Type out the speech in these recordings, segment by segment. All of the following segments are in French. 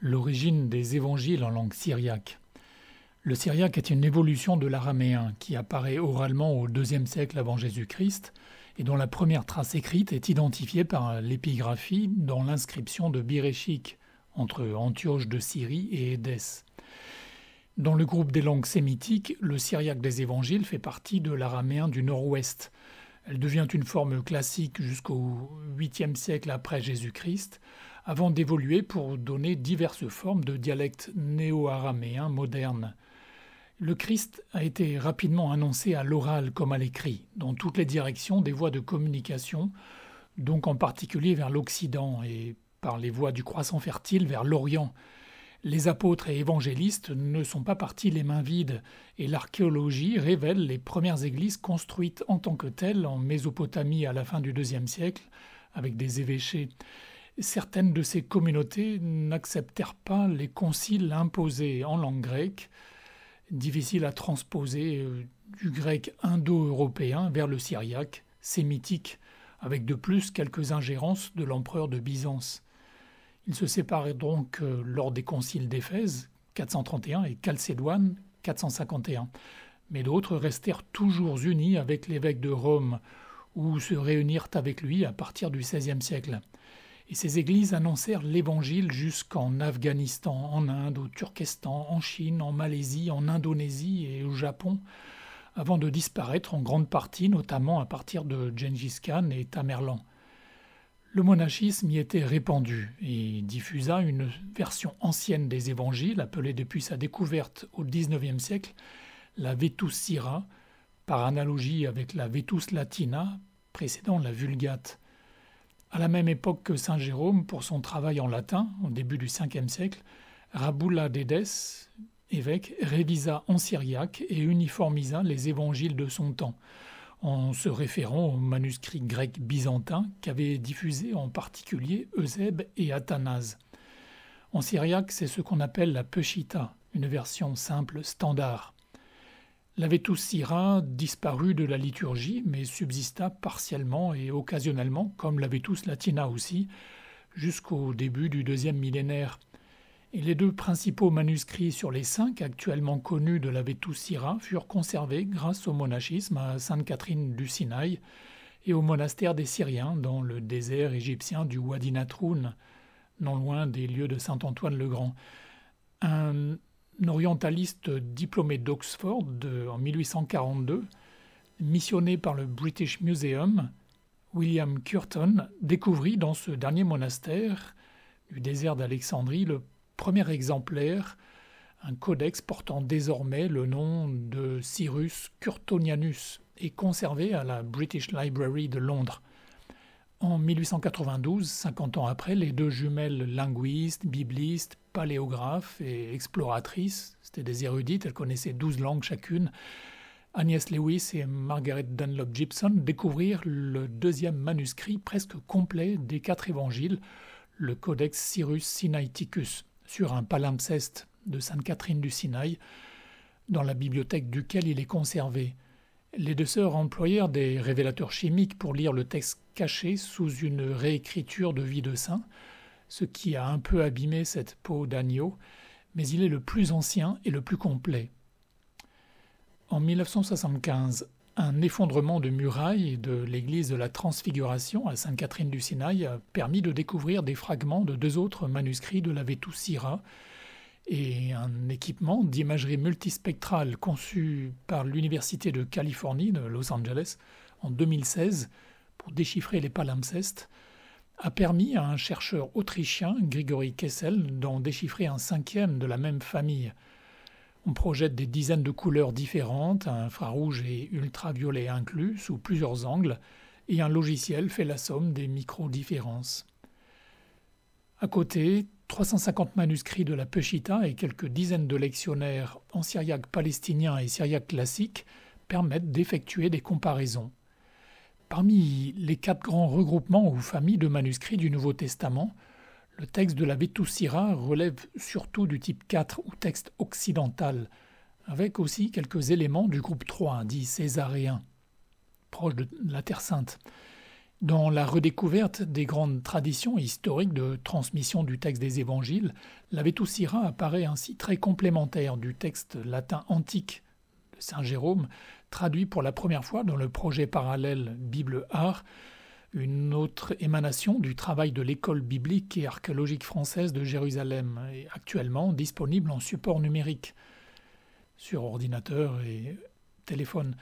L'origine des évangiles en langue syriaque. Le syriaque est une évolution de l'araméen qui apparaît oralement au IIe siècle avant Jésus-Christ et dont la première trace écrite est identifiée par l'épigraphie dans l'inscription de Biréchik entre Antioche de Syrie et Édesse. Dans le groupe des langues sémitiques, le syriaque des évangiles fait partie de l'araméen du nord-ouest. Elle devient une forme classique jusqu'au 8e siècle après Jésus-Christ, avant d'évoluer pour donner diverses formes de dialectes néo-araméens modernes. Le Christ a été rapidement annoncé à l'oral comme à l'écrit, dans toutes les directions des voies de communication, donc en particulier vers l'Occident et par les voies du croissant fertile vers l'Orient. Les apôtres et évangélistes ne sont pas partis les mains vides et l'archéologie révèle les premières églises construites en tant que telles en Mésopotamie à la fin du IIe siècle, avec des évêchés. Certaines de ces communautés n'acceptèrent pas les conciles imposés en langue grecque, difficile à transposer du grec indo-européen vers le syriaque, sémitique, avec de plus quelques ingérences de l'empereur de Byzance. Ils se séparèrent donc lors des conciles d'Éphèse, 431, et Chalcédoine, 451. Mais d'autres restèrent toujours unis avec l'évêque de Rome, ou se réunirent avec lui à partir du XVIe siècle. Et ces églises annoncèrent l'Évangile jusqu'en Afghanistan, en Inde, au Turkestan, en Chine, en Malaisie, en Indonésie et au Japon, avant de disparaître en grande partie, notamment à partir de Gengis Khan et Tamerlan. Le monachisme y était répandu et diffusa une version ancienne des évangiles, appelée depuis sa découverte au XIXe siècle la Vetus Syra, par analogie avec la Vetus Latina, précédant la Vulgate. À la même époque que saint Jérôme, pour son travail en latin, au début du Ve siècle, Raboula d'Édesse, évêque, révisa en syriaque et uniformisa les évangiles de son temps, en se référant aux manuscrits grecs byzantins qu'avaient diffusés en particulier Eusèbe et Athanase. En syriaque, c'est ce qu'on appelle la Peshitta, une version simple standard. La Vetus Syra disparut de la liturgie, mais subsista partiellement et occasionnellement, comme la Vetus Latina aussi, jusqu'au début du deuxième millénaire. Et les deux principaux manuscrits sur les 5 actuellement connus de la Vetus Syra furent conservés grâce au monachisme à Sainte Catherine du Sinaï et au monastère des Syriens dans le désert égyptien du Wadi Natroun, non loin des lieux de saint Antoine le Grand. Un orientaliste diplômé d'Oxford en 1842, missionné par le British Museum, William Curtin découvrit dans ce dernier monastère du désert d'Alexandrie le premier exemplaire, un codex portant désormais le nom de Cyrus Curtonianus et conservé à la British Library de Londres. En 1892, 50 ans après, les deux jumelles linguistes, biblistes, paléographes et exploratrices, c'était des érudites, elles connaissaient 12 langues chacune, Agnès Lewis et Margaret Dunlop Gibson découvrirent le deuxième manuscrit presque complet des 4 évangiles, le Codex Cyrus Sinaiticus, sur un palimpseste de Sainte Catherine du Sinaï, dans la bibliothèque duquel il est conservé. Les deux sœurs employèrent des révélateurs chimiques pour lire le texte caché sous une réécriture de vie de saint, ce qui a un peu abîmé cette peau d'agneau, mais il est le plus ancien et le plus complet. En 1975, un effondrement de murailles de l'église de la Transfiguration à Sainte Catherine du Sinaï a permis de découvrir des fragments de 2 autres manuscrits de la Vetus Syra et un équipement d'imagerie multispectrale conçu par l'Université de Californie de Los Angeles en 2016 pour déchiffrer les palimpsestes a permis à un chercheur autrichien, Grigory Kessel, d'en déchiffrer un 5e de la même famille. On projette des dizaines de couleurs différentes, infrarouge et ultraviolet inclus, sous plusieurs angles, et un logiciel fait la somme des micro-différences. À côté, 350 manuscrits de la Peshitta et quelques dizaines de lectionnaires en syriaque palestinien et syriaque classique permettent d'effectuer des comparaisons. Parmi les 4 grands regroupements ou familles de manuscrits du Nouveau Testament, le texte de la Vetus Syra relève surtout du type 4 ou texte occidental, avec aussi quelques éléments du groupe 3, dit césaréen, proche de la Terre Sainte. Dans la redécouverte des grandes traditions historiques de transmission du texte des évangiles, la Vettusira apparaît ainsi très complémentaire du texte latin antique de saint Jérôme, traduit pour la première fois dans le projet parallèle Bible-Art, une autre émanation du travail de l'école biblique et archéologique française de Jérusalem, et actuellement disponible en support numérique, sur ordinateur et téléphone.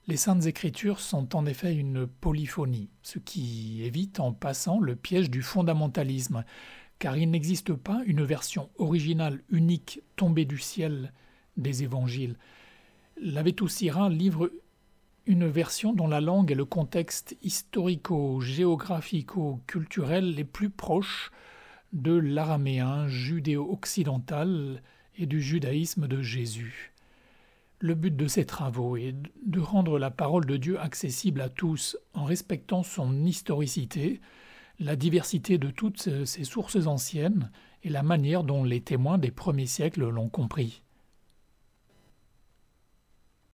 Les Saintes Écritures sont en effet une polyphonie, ce qui évite en passant le piège du fondamentalisme, car il n'existe pas une version originale unique tombée du ciel des évangiles. La Vettusira livre une version dont la langue et le contexte historico-géographico-culturel les plus proches de l'araméen judéo-occidental et du judaïsme de Jésus. Le but de ces travaux est de rendre la parole de Dieu accessible à tous en respectant son historicité, la diversité de toutes ses sources anciennes et la manière dont les témoins des premiers siècles l'ont compris.